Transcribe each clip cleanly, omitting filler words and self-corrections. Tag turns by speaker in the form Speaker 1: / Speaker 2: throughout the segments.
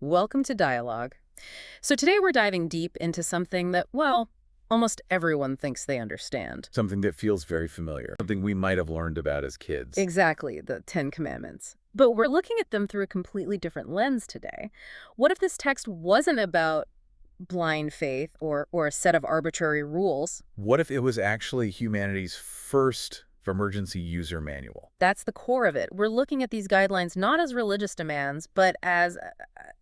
Speaker 1: Welcome to Dialogue. So today we're diving deep into something that, well, almost everyone thinks they understand.
Speaker 2: Something that feels very familiar. Something we might have learned about as kids.
Speaker 1: Exactly, the Ten Commandments. But we're looking at them through a completely different lens today. What if this text wasn't about blind faith or a set of arbitrary rules?
Speaker 2: What if it was actually humanity's first emergency user manual?
Speaker 1: That's the core of it. We're looking at these guidelines not as religious demands, but as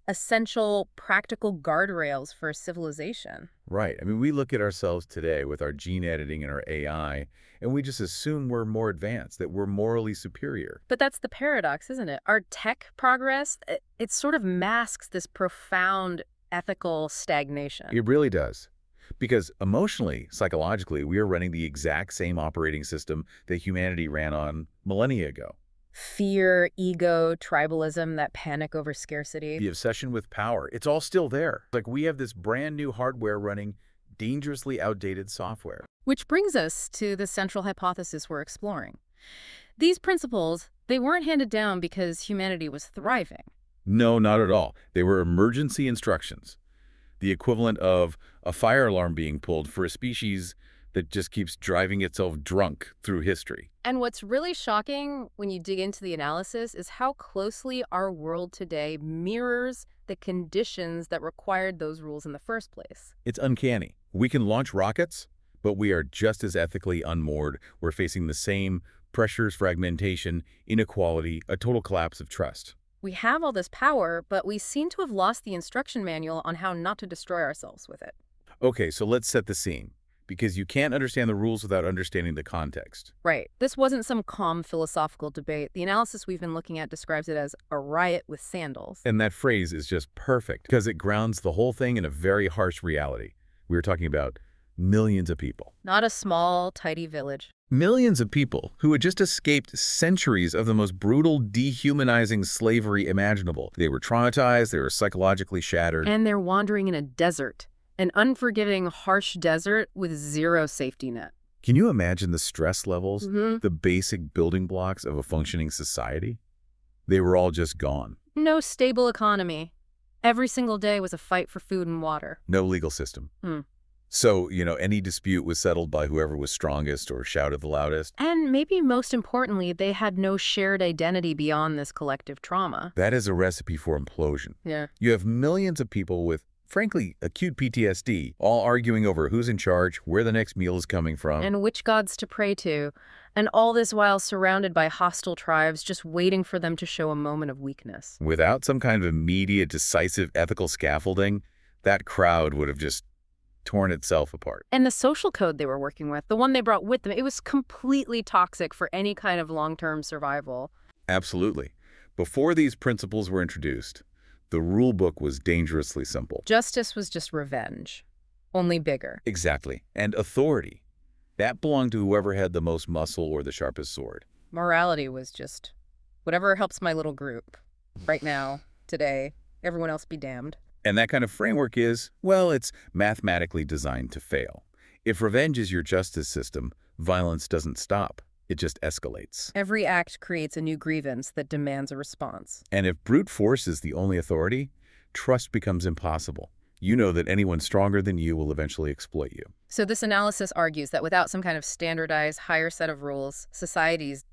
Speaker 1: essential, practical guardrails for civilization.
Speaker 2: Right. I mean, we look at ourselves today with our gene editing and our AI, and we just assume we're more advanced, that we're morally superior.
Speaker 1: But that's the paradox, isn't it? Our tech progress, it sort of masks this profound ethical stagnation.
Speaker 2: It really does. Because emotionally, psychologically, we are running the exact same operating system that humanity ran on millennia ago.
Speaker 1: Fear, ego, tribalism, that panic over scarcity.
Speaker 2: The obsession with power, it's all still there. Like we have this brand new hardware running dangerously outdated software.
Speaker 1: Which brings us to the central hypothesis we're exploring. These principles, they weren't handed down because humanity was thriving.
Speaker 2: No, not at all. They were emergency instructions. The equivalent of a fire alarm being pulled for a species that just keeps driving itself drunk through history.
Speaker 1: And what's really shocking when you dig into the analysis is how closely our world today mirrors the conditions that required those rules in the first place.
Speaker 2: It's uncanny. We can launch rockets, but we are just as ethically unmoored. We're facing the same pressures, fragmentation, inequality, a total collapse of trust.
Speaker 1: We have all this power, but we seem to have lost the instruction manual on how not to destroy ourselves with it.
Speaker 2: Okay, so let's set the scene, because you can't understand the rules without understanding the context.
Speaker 1: Right. This wasn't some calm philosophical debate. The analysis we've been looking at describes it as a riot with sandals.
Speaker 2: And that phrase is just perfect, because it grounds the whole thing in a very harsh reality. We were talking about millions of people.
Speaker 1: Not a small, tidy village.
Speaker 2: Millions of people who had just escaped centuries of the most brutal, dehumanizing slavery imaginable. They were traumatized, they were psychologically shattered.
Speaker 1: And they're wandering in a desert. An unforgiving, harsh desert with zero safety net.
Speaker 2: Can you imagine the stress levels, the basic building blocks of a functioning society? They were all just gone.
Speaker 1: No stable economy. Every single day was a fight for food and water.
Speaker 2: No legal system. So, any dispute was settled by whoever was strongest or shouted the loudest.
Speaker 1: And maybe most importantly, they had no shared identity beyond this collective trauma.
Speaker 2: That is a recipe for implosion.
Speaker 1: Yeah.
Speaker 2: You have millions of people with, frankly, acute PTSD, all arguing over who's in charge, where the next meal is coming from.
Speaker 1: And which gods to pray to. And all this while surrounded by hostile tribes just waiting for them to show a moment of weakness.
Speaker 2: Without some kind of immediate, decisive ethical scaffolding, that crowd would have just torn itself apart.
Speaker 1: And the social code they were working with, the one they brought with them, it was completely toxic for any kind of long-term survival.
Speaker 2: Absolutely. Before these principles were introduced, the rule book was dangerously simple.
Speaker 1: Justice was just revenge, only bigger.
Speaker 2: Exactly. And authority. That belonged to whoever had the most muscle or the sharpest sword.
Speaker 1: Morality was just whatever helps my little group. Right now, today, everyone else be damned.
Speaker 2: And that kind of framework is, well, it's mathematically designed to fail. If revenge is your justice system, violence doesn't stop. It just escalates.
Speaker 1: Every act creates a new grievance that demands a response.
Speaker 2: And if brute force is the only authority, trust becomes impossible. You know that anyone stronger than you will eventually exploit you.
Speaker 1: So this analysis argues that without some kind of standardized, higher set of rules, societies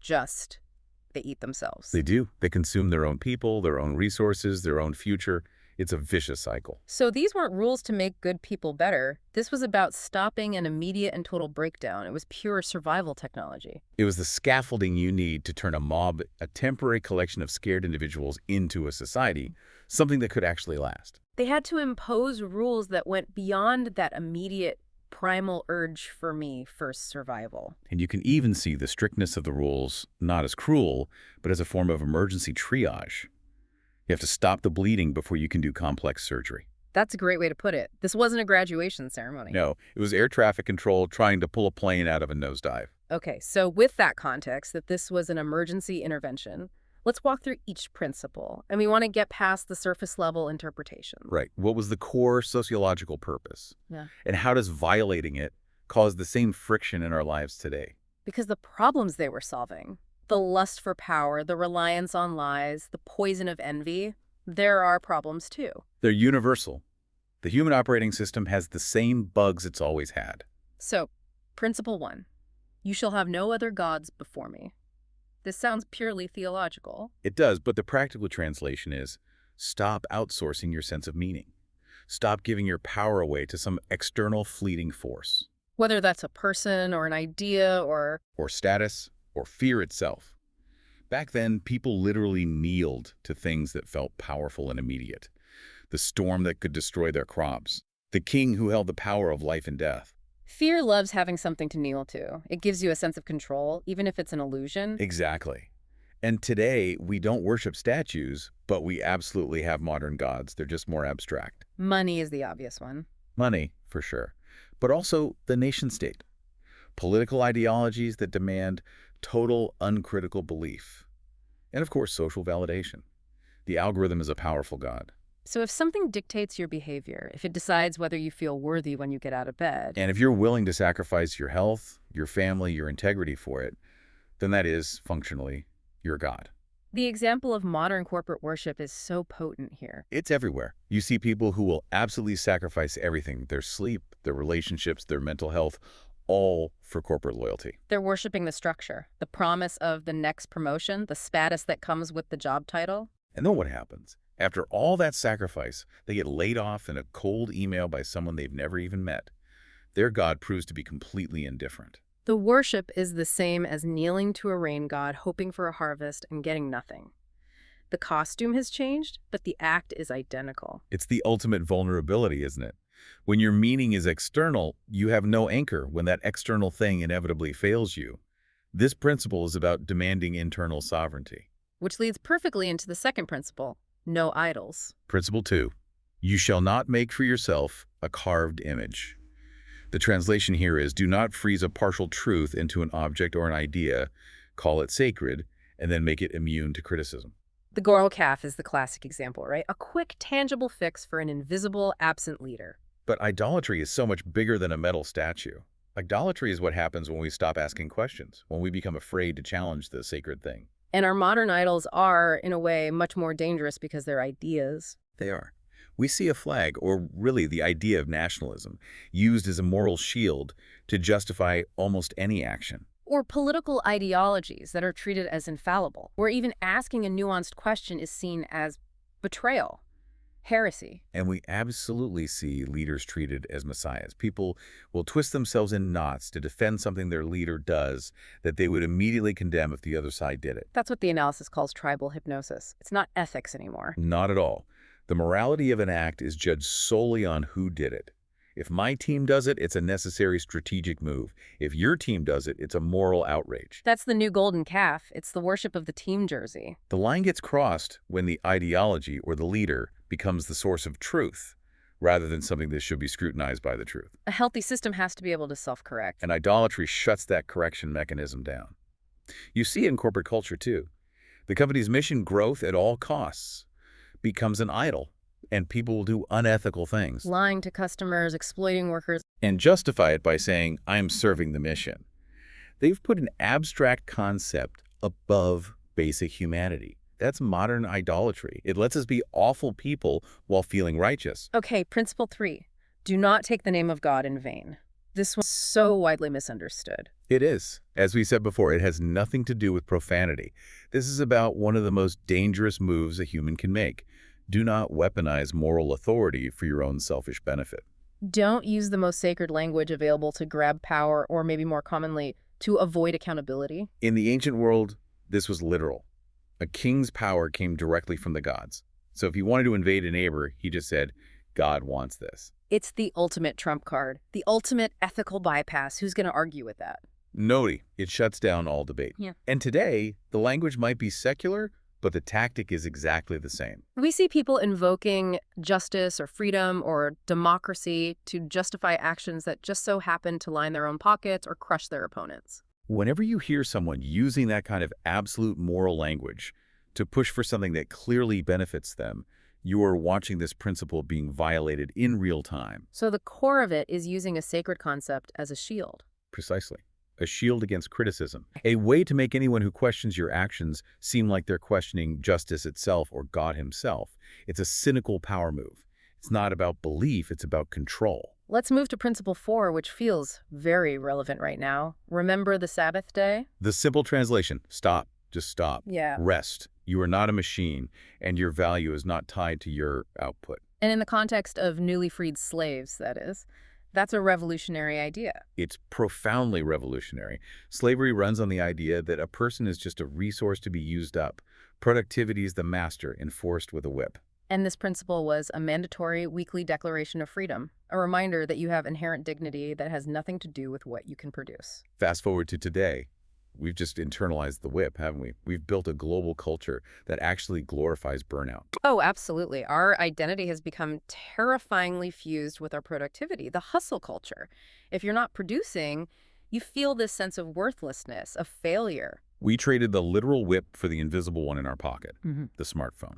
Speaker 1: they eat themselves.
Speaker 2: They do. They consume their own people, their own resources, their own future. It's a vicious cycle.
Speaker 1: So these weren't rules to make good people better. This was about stopping an immediate and total breakdown. It was pure survival technology.
Speaker 2: It was the scaffolding you need to turn a mob, a temporary collection of scared individuals, into a society, something that could actually last.
Speaker 1: They had to impose rules that went beyond that immediate primal urge for survival.
Speaker 2: And you can even see the strictness of the rules not as cruel, but as a form of emergency triage. You have to stop the bleeding before you can do complex surgery.
Speaker 1: That's a great way to put it. This wasn't a graduation ceremony.
Speaker 2: No, it was air traffic control trying to pull a plane out of a nosedive.
Speaker 1: Okay, so with that context, that this was an emergency intervention, let's walk through each principle. And we want to get past the surface level interpretation.
Speaker 2: Right. What was the core sociological purpose?
Speaker 1: Yeah.
Speaker 2: And how does violating it cause the same friction in our lives today?
Speaker 1: Because the problems they were solving, the lust for power, the reliance on lies, the poison of envy, There are problems too.
Speaker 2: They're universal. The human operating system has the same bugs it's always had.
Speaker 1: So, principle 1. You shall have no other gods before me. This sounds purely theological.
Speaker 2: It does, but the practical translation is stop outsourcing your sense of meaning. Stop giving your power away to some external fleeting force.
Speaker 1: Whether that's a person or an idea
Speaker 2: Or status, or fear itself. Back then, people literally kneeled to things that felt powerful and immediate. The storm that could destroy their crops. The king who held the power of life and death.
Speaker 1: Fear loves having something to kneel to. It gives you a sense of control, even if it's an illusion.
Speaker 2: Exactly. And today, we don't worship statues, but we absolutely have modern gods. They're just more abstract.
Speaker 1: Money is the obvious one.
Speaker 2: Money, for sure. But also the nation-state. Political ideologies that demand total, uncritical belief. And of course, social validation. The algorithm is a powerful god.
Speaker 1: So if something dictates your behavior, if it decides whether you feel worthy when you get out of bed,
Speaker 2: And if you're willing to sacrifice your health, your family, your integrity for it, then that is, functionally, your god.
Speaker 1: the example of modern corporate worship is so potent here.
Speaker 2: It's everywhere. You see people who will absolutely sacrifice everything, their sleep, their relationships, their mental health, all for corporate loyalty.
Speaker 1: They're worshiping the structure, the promise of the next promotion, the status that comes with the job title.
Speaker 2: And then what happens? After all that sacrifice, they get laid off in a cold email by someone they've never even met. Their god proves to be completely indifferent.
Speaker 1: The worship is the same as kneeling to a rain god, hoping for a harvest and getting nothing. The costume has changed, but the act is identical.
Speaker 2: It's the ultimate vulnerability, isn't it? When your meaning is external, you have no anchor when that external thing inevitably fails you. This principle is about demanding internal sovereignty.
Speaker 1: Which leads perfectly into the second principle, no idols.
Speaker 2: Principle 2. You shall not make for yourself a carved image. The translation here is, do not freeze a partial truth into an object or an idea, call it sacred, and then make it immune to criticism.
Speaker 1: The Goro calf is the classic example, right? A quick, tangible fix for an invisible, absent leader.
Speaker 2: But idolatry is so much bigger than a metal statue. Idolatry is what happens when we stop asking questions, when we become afraid to challenge the sacred thing.
Speaker 1: And our modern idols are, in a way, much more dangerous because they're ideas.
Speaker 2: They are. We see a flag, or really the idea of nationalism, used as a moral shield to justify almost any action.
Speaker 1: Or political ideologies that are treated as infallible, where even asking a nuanced question is seen as betrayal, heresy.
Speaker 2: And we absolutely see leaders treated as messiahs. People will twist themselves in knots to defend something their leader does that they would immediately condemn if the other side did it.
Speaker 1: That's what the analysis calls tribal hypnosis. It's not ethics anymore.
Speaker 2: Not at all. The morality of an act is judged solely on who did it. If my team does it, it's a necessary strategic move. If your team does it, it's a moral outrage.
Speaker 1: That's the new golden calf. It's the worship of the team jersey.
Speaker 2: The line gets crossed when the ideology or the leader becomes the source of truth, rather than something that should be scrutinized by the truth.
Speaker 1: A healthy system has to be able to self-correct.
Speaker 2: And idolatry shuts that correction mechanism down. You see it in corporate culture, too. The company's mission, growth at all costs, becomes an idol, and people will do unethical things
Speaker 1: Lying to customers, exploiting workers.
Speaker 2: and justify it by saying, I'm serving the mission. They've put an abstract concept above basic humanity. That's modern idolatry. It lets us be awful people while feeling righteous.
Speaker 1: Okay, principle 3. Do not take the name of God in vain. This one's so widely misunderstood.
Speaker 2: It is. As we said before, it has nothing to do with profanity. This is about one of the most dangerous moves a human can make. Do not weaponize moral authority for your own selfish benefit.
Speaker 1: Don't use the most sacred language available to grab power, or maybe more commonly, to avoid accountability.
Speaker 2: In the ancient world, this was literal. A king's power came directly from the gods. So if he wanted to invade a neighbor, he just said, God wants this.
Speaker 1: It's the ultimate trump card, the ultimate ethical bypass. Who's going to argue with that?
Speaker 2: Noti, it shuts down all debate.
Speaker 1: Yeah.
Speaker 2: And today, the language might be secular, but the tactic is exactly the same.
Speaker 1: We see people invoking justice or freedom or democracy to justify actions that just so happen to line their own pockets or crush their opponents.
Speaker 2: Whenever you hear someone using that kind of absolute moral language to push for something that clearly benefits them, you are watching this principle being violated in real time.
Speaker 1: So the core of it is using a sacred concept as a shield.
Speaker 2: Precisely. a shield against criticism, a way to make anyone who questions your actions seem like they're questioning justice itself or God himself. It's a cynical power move. It's not about belief, it's about control.
Speaker 1: Let's move to principle 4, which feels very relevant right now. Remember the Sabbath day?
Speaker 2: The simple translation, stop, just stop.
Speaker 1: Yeah.
Speaker 2: Rest. You are not a machine, and your value is not tied to your output.
Speaker 1: And in the context of newly freed slaves, that is, that's a revolutionary idea.
Speaker 2: It's profoundly revolutionary. Slavery runs on the idea that a person is just a resource to be used up. Productivity is the master, enforced with a whip.
Speaker 1: And this principle was a mandatory weekly declaration of freedom, a reminder that you have inherent dignity that has nothing to do with what you can produce.
Speaker 2: Fast forward to today. We've just internalized the whip, haven't we? We've built a global culture that actually glorifies burnout.
Speaker 1: Oh, absolutely. Our identity has become terrifyingly fused with our productivity, the hustle culture. If you're not producing, you feel this sense of worthlessness, of failure.
Speaker 2: We traded the literal whip for the invisible one in our pocket,
Speaker 1: Mm-hmm.
Speaker 2: the smartphone.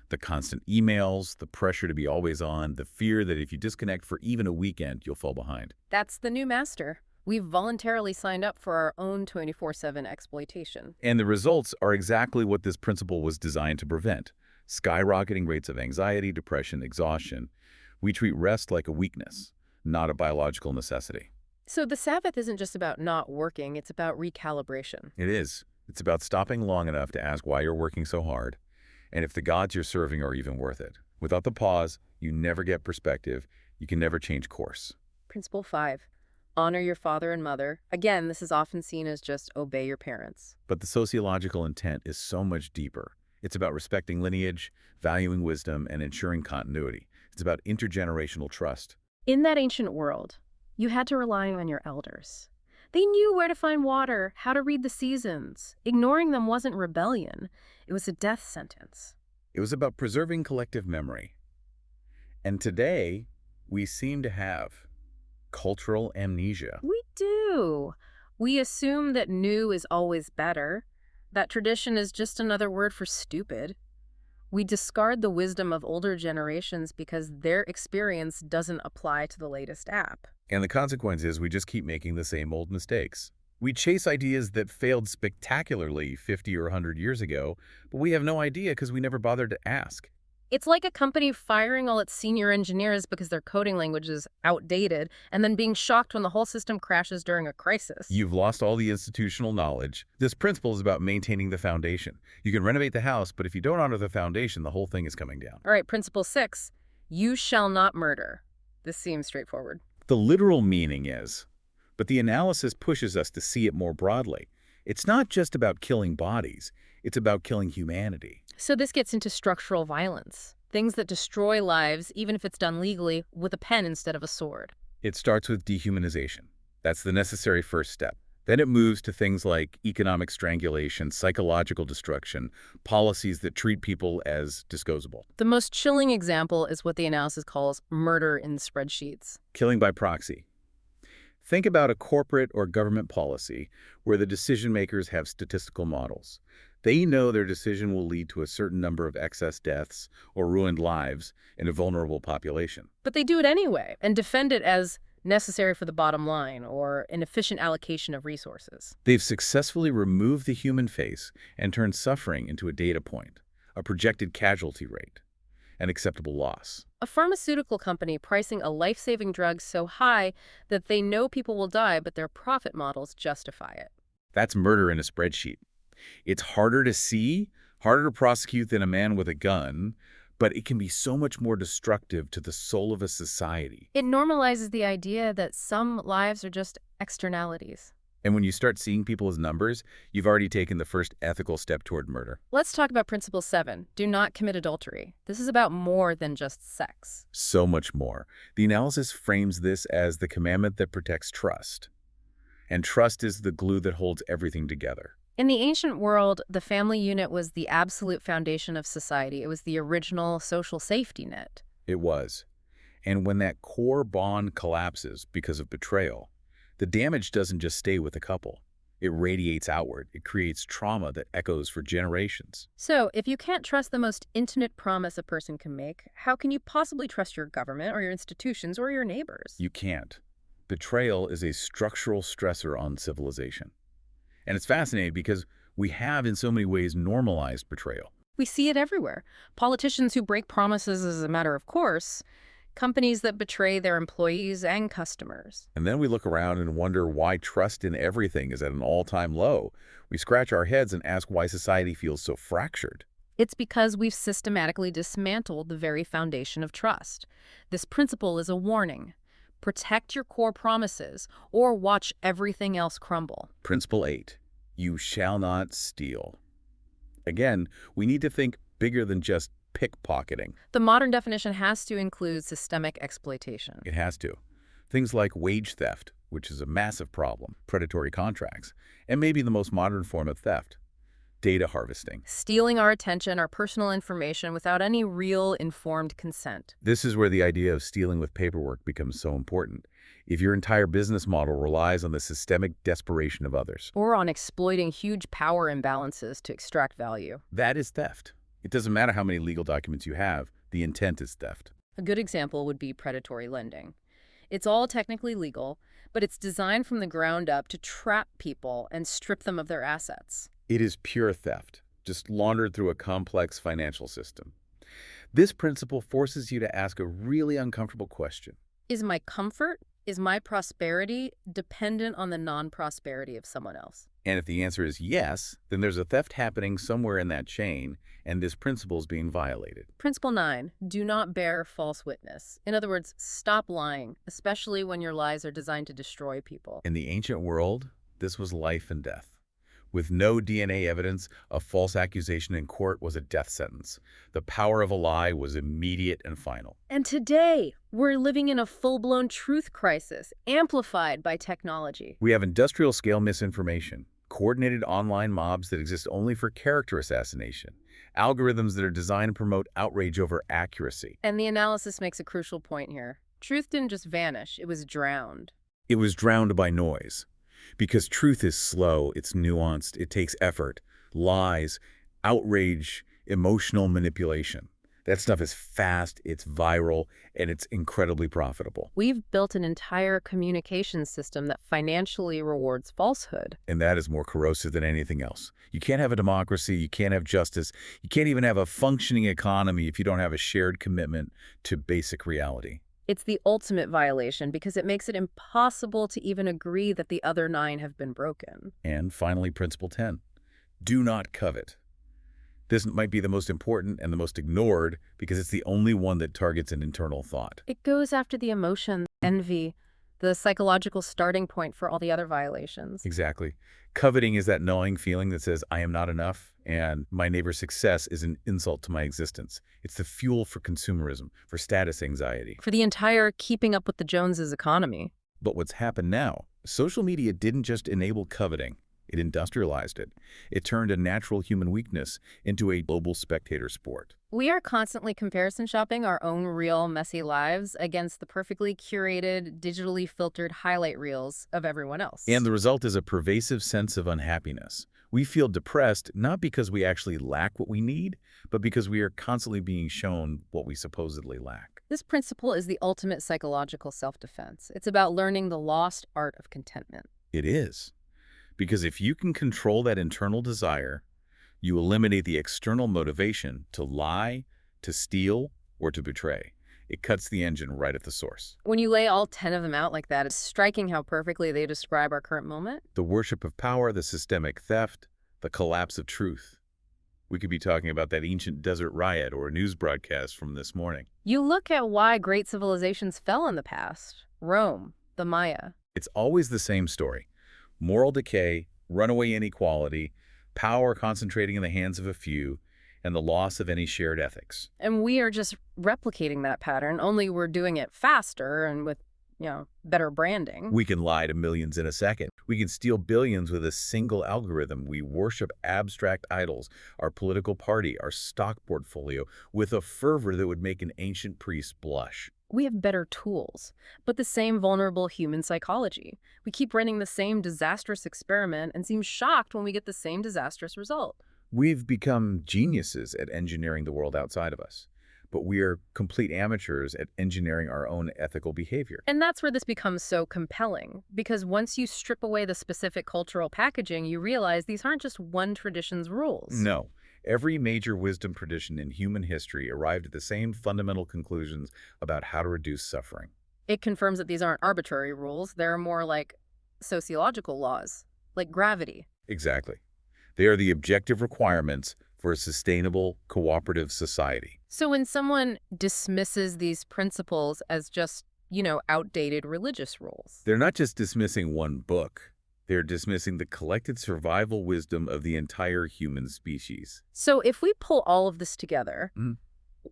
Speaker 2: The constant emails, the pressure to be always on, the fear that if you disconnect for even a weekend, you'll fall behind.
Speaker 1: That's the new master. We've voluntarily signed up for our own 24/7 exploitation.
Speaker 2: And the results are exactly what this principle was designed to prevent. Skyrocketing rates of anxiety, depression, exhaustion. We treat rest like a weakness, not a biological necessity.
Speaker 1: So the Sabbath isn't just about not working, it's about recalibration.
Speaker 2: It is. It's about stopping long enough to ask why you're working so hard, and if the gods you're serving are even worth it. Without the pause, you never get perspective. You can never change course.
Speaker 1: Principle 5, honor your father and mother. Again, this is often seen as just obey your parents.
Speaker 2: But the sociological intent is so much deeper. It's about respecting lineage, valuing wisdom, and ensuring continuity. It's about intergenerational trust.
Speaker 1: In that ancient world, you had to rely on your elders. They knew where to find water, how to read the seasons. Ignoring them wasn't rebellion. It was a death sentence.
Speaker 2: It was about preserving collective memory. And today, we seem to have cultural amnesia.
Speaker 1: We do. We assume that new is always better, that tradition is just another word for stupid. We discard the wisdom of older generations because their experience doesn't apply to the latest app.
Speaker 2: And the consequence is we just keep making the same old mistakes. We chase ideas that failed spectacularly 50 or 100 years ago, but we have no idea because we never bothered to ask.
Speaker 1: It's like a company firing all its senior engineers because their coding language is outdated and then being shocked when the whole system crashes during a crisis.
Speaker 2: You've lost all the institutional knowledge. This principle is about maintaining the foundation. You can renovate the house, but if you don't honor the foundation, the whole thing is coming down.
Speaker 1: All right, principle 6, you shall not murder. This seems straightforward.
Speaker 2: The literal meaning is, but the analysis pushes us to see it more broadly. It's not just about killing bodies. It's about killing humanity.
Speaker 1: So this gets into structural violence, things that destroy lives, even if it's done legally, with a pen instead of a sword.
Speaker 2: It starts with dehumanization. That's the necessary first step. Then it moves to things like economic strangulation, psychological destruction, policies that treat people as disposable.
Speaker 1: The most chilling example is what the analysis calls murder in spreadsheets.
Speaker 2: Killing by proxy. Think about a corporate or government policy where the decision makers have statistical models. They know their decision will lead to a certain number of excess deaths or ruined lives in a vulnerable population.
Speaker 1: But they do it anyway and defend it as necessary for the bottom line or an efficient allocation of resources.
Speaker 2: They've successfully removed the human face and turned suffering into a data point, a projected casualty rate, an acceptable loss.
Speaker 1: A pharmaceutical company pricing a life-saving drug so high that they know people will die, but their profit models justify it.
Speaker 2: That's murder in a spreadsheet. It's harder to see, harder to prosecute than a man with a gun, but it can be so much more destructive to the soul of a society.
Speaker 1: It normalizes the idea that some lives are just externalities.
Speaker 2: And when you start seeing people as numbers, you've already taken the first ethical step toward murder.
Speaker 1: Let's talk about principle 7. Do not commit adultery. This is about more than just sex.
Speaker 2: So much more. The analysis frames this as the commandment that protects trust. And trust is the glue that holds everything together.
Speaker 1: In the ancient world, the family unit was the absolute foundation of society. It was the original social safety net.
Speaker 2: It was. And when that core bond collapses because of betrayal, the damage doesn't just stay with the couple. It radiates outward. It creates trauma that echoes for generations.
Speaker 1: So, if you can't trust the most intimate promise a person can make, how can you possibly trust your government or your institutions or your neighbors?
Speaker 2: You can't. Betrayal is a structural stressor on civilization. And it's fascinating because we have, in so many ways, normalized betrayal.
Speaker 1: We see it everywhere. Politicians who break promises as a matter of course, companies that betray their employees and customers.
Speaker 2: And then we look around and wonder why trust in everything is at an all-time low. We scratch our heads and ask why society feels so fractured.
Speaker 1: It's because we've systematically dismantled the very foundation of trust. This principle is a warning. Protect your core promises or watch everything else crumble.
Speaker 2: Principle 8, you shall not steal. Again, we need to think bigger than just pickpocketing.
Speaker 1: The modern definition has to include systemic exploitation.
Speaker 2: It has to. Things like wage theft, which is a massive problem, predatory contracts, and maybe the most modern form of theft, data harvesting.
Speaker 1: Stealing our attention, our personal information without any real informed consent.
Speaker 2: This is where the idea of stealing with paperwork becomes so important. If your entire business model relies on the systemic desperation of others,
Speaker 1: Or on exploiting huge power imbalances to extract value.
Speaker 2: that is theft. It doesn't matter how many legal documents you have, the intent is theft.
Speaker 1: A good example would be predatory lending. It's all technically legal, but it's designed from the ground up to trap people and strip them of their assets.
Speaker 2: It is pure theft, just laundered through a complex financial system. This principle forces you to ask a really uncomfortable question.
Speaker 1: Is my comfort, is my prosperity dependent on the non-prosperity of someone else?
Speaker 2: And if the answer is yes, then there's a theft happening somewhere in that chain, and this principle is being violated.
Speaker 1: Principle 9, do not bear false witness. In other words, stop lying, especially when your lies are designed to destroy people.
Speaker 2: In the ancient world, this was life and death. With no DNA evidence, a false accusation in court was a death sentence. The power of a lie was immediate and final.
Speaker 1: And today, we're living in a full-blown truth crisis, amplified by technology.
Speaker 2: We have industrial-scale misinformation, coordinated online mobs that exist only for character assassination, algorithms that are designed to promote outrage over accuracy.
Speaker 1: And the analysis makes a crucial point here. Truth didn't just vanish, it was drowned.
Speaker 2: It was drowned by noise. Because truth is slow, it's nuanced, it takes effort, lies, outrage, emotional manipulation. That stuff is fast, it's viral, and it's incredibly profitable.
Speaker 1: We've built an entire communication system that financially rewards falsehood.
Speaker 2: And that is more corrosive than anything else. You can't have a democracy, you can't have justice, you can't even have a functioning economy if you don't have a shared commitment to basic reality.
Speaker 1: It's the ultimate violation because it makes it impossible to even agree that the other 9 have been broken.
Speaker 2: And finally, principle 10, do not covet. This might be the most important and the most ignored because it's the only one that targets an internal thought.
Speaker 1: It goes after the emotion, envy, the psychological starting point for all the other violations.
Speaker 2: Exactly. Coveting is that gnawing feeling that says, I am not enough, and my neighbor's success is an insult to my existence. It's the fuel for consumerism, for status anxiety.
Speaker 1: For the entire keeping up with the Joneses economy.
Speaker 2: But what's happened now, social media didn't just enable coveting, it industrialized it. It turned a natural human weakness into a global spectator sport.
Speaker 1: We are constantly comparison shopping our own real, messy lives against the perfectly curated, digitally filtered highlight reels of everyone else.
Speaker 2: And the result is a pervasive sense of unhappiness. We feel depressed not because we actually lack what we need, but because we are constantly being shown what we supposedly lack.
Speaker 1: This principle is the ultimate psychological self-defense. It's about learning the lost art of contentment.
Speaker 2: It is. Because if you can control that internal desire, you eliminate the external motivation to lie, to steal, or to betray. It cuts the engine right at the source.
Speaker 1: When you lay all 10 of them out like that, it's striking how perfectly they describe our current moment.
Speaker 2: The worship of power, the systemic theft, the collapse of truth. We could be talking about that ancient desert riot or a news broadcast from this morning.
Speaker 1: You look at why great civilizations fell in the past. Rome, the Maya.
Speaker 2: It's always the same story. Moral decay, runaway inequality, power concentrating in the hands of a few, and the loss of any shared ethics.
Speaker 1: And we are just replicating that pattern, only we're doing it faster and with, better branding.
Speaker 2: We can lie to millions in a second. We can steal billions with a single algorithm. We worship abstract idols, our political party, our stock portfolio, with a fervor that would make an ancient priest blush.
Speaker 1: We have better tools, but the same vulnerable human psychology. We keep running the same disastrous experiment and seem shocked when we get the same disastrous result.
Speaker 2: We've become geniuses at engineering the world outside of us. but we are complete amateurs at engineering our own ethical behavior.
Speaker 1: And that's where this becomes so compelling, because once you strip away the specific cultural packaging, you realize these aren't just one tradition's rules.
Speaker 2: No. Every major wisdom tradition in human history arrived at the same fundamental conclusions about how to reduce suffering.
Speaker 1: It confirms that these aren't arbitrary rules, they're more like sociological laws, like gravity.
Speaker 2: Exactly. They are the objective requirements for a sustainable, cooperative society.
Speaker 1: So when someone dismisses these principles as just, outdated religious rules,
Speaker 2: They're not just dismissing one book. They're dismissing the collected survival wisdom of the entire human species.
Speaker 1: so if we pull all of this together,
Speaker 2: Mhm.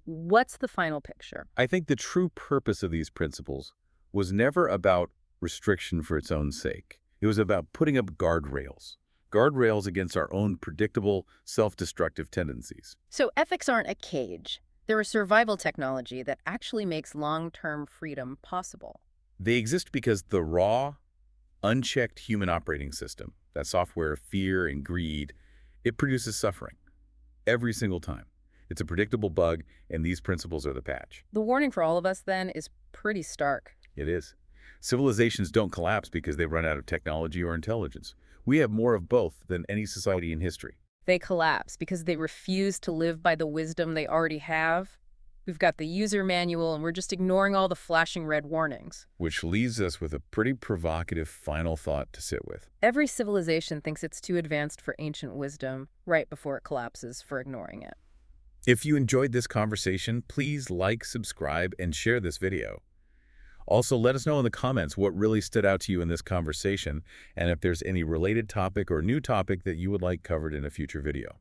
Speaker 1: what's the final picture?
Speaker 2: I think the true purpose of these principles was never about restriction for its own sake. It was about putting up guardrails. Guardrails against our own predictable, self-destructive tendencies.
Speaker 1: So ethics aren't a cage. They're a survival technology that actually makes long-term freedom possible.
Speaker 2: They exist because the raw, unchecked human operating system, that software of fear and greed, it produces suffering every single time. It's a predictable bug, and these principles are the patch.
Speaker 1: The warning for all of us, then, is pretty stark.
Speaker 2: It is. Civilizations don't collapse because they run out of technology or intelligence. We have more of both than any society in history.
Speaker 1: They collapse because they refuse to live by the wisdom they already have. We've got the user manual, and we're just ignoring all the flashing red warnings.
Speaker 2: Which leaves us with a pretty provocative final thought to sit with.
Speaker 1: Every civilization thinks it's too advanced for ancient wisdom right before it collapses for ignoring it.
Speaker 2: If you enjoyed this conversation, please like, subscribe, and share this video. Also, let us know in the comments what really stood out to you in this conversation, and if there's any related topic or new topic that you would like covered in a future video.